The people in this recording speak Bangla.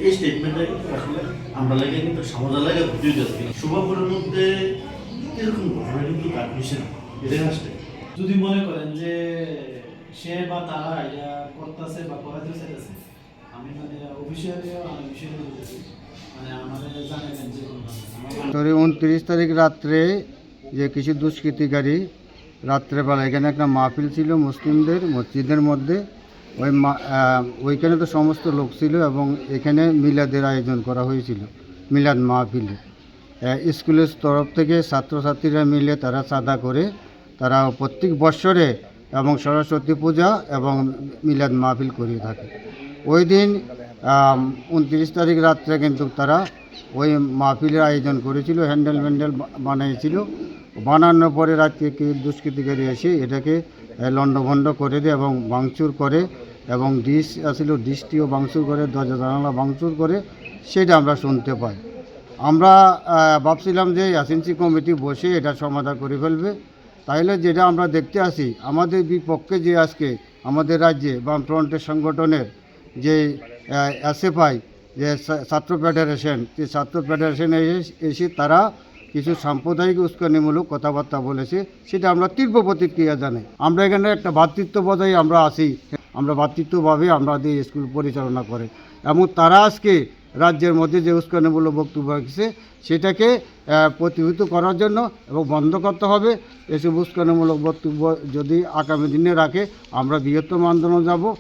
এই স্টেটমেন্টটা আসলে আমরা লাগে কিন্তু সমাজ লাগে দুই যাচ্ছে শুভপুরের মধ্যে এরকম ঘটনা কিন্তু তার হয়েছে না এটা আসলে যদি মনে করেন যে সে বা তারা এটা করতেছে বা করাতে চাইতেছে, আমি মানে অফিসিয়ালি আনঅফিসিয়ালি বলতেছি, মানে আমাদের জানাবেন যে কোনো 29 তারিখ রাত্রে যে কিছু দুষ্কৃতিকারী রাত্রেবেলা এখানে একটা মাহফিল ছিল মুসলিমদের মসজিদের মধ্যে, ওইখানে তো সমস্ত লোক ছিল এবং এখানে মিলাদের আয়োজন করা হয়েছিল। মিলাদ মাহফিলে স্কুলের তরফ থেকে ছাত্রছাত্রীরা মিলে তারা চাঁদা করে তারা প্রত্যেক বৎসরে এবং সরস্বতী পূজা এবং মিলাদ মাহফিল করিয়ে থাকে। ওই দিন 29 তারিখ রাত্রে কিন্তু তারা ওই মাহফিলের আয়োজন করেছিল, হ্যান্ডেল বানিয়েছিল। বানানোর পরে রাত্রে কি দুষ্কৃতিকারী এসে এটাকে লণ্ডভণ্ড করে দেয় এবং ভাঙচুর করে, এবং ডিশ আসছিল ডিশটিও ভাঙচুর করে, দরজা জানালা ভাঙচুর করে, সেটা আমরা শুনতে পাই। আমরা ভাবছিলাম যে এসএনসি কমিটি বসে এটা সমাধান করে ফেলবে, তাইলে যেটা আমরা দেখতে আসি আমাদের বিপক্ষে যে আজকে আমাদের রাজ্যে বামফ্রন্টের সংগঠনের যে এসএফআই যে ছাত্র ফেডারেশন, যে ছাত্র ফেডারেশনে এসে তারা কিছু সাম্প্রদায়িক উস্কানিমূলক কথাবার্তা বলেছে, সেটা আমরা তীব্র প্রতিক্রিয়া জানাই। আমরা এখানে একটা ভ্রাতৃত্ববোধেই আমরা আসি, আমরা ভ্রাতৃত্বভাবে আমাদের স্কুল পরিচালনা করে, এবং তারা আজকে রাজ্যের মধ্যে যে উস্কানিমূলক বক্তব্য রেখেছে সেটাকে প্রতিহত করার জন্য এবং বন্ধ করতে হবে। এসব উস্কানিমূলক বক্তব্য যদি আগামী দিনে রাখে আমরা বৃহত্তম আন্দোলন যাব।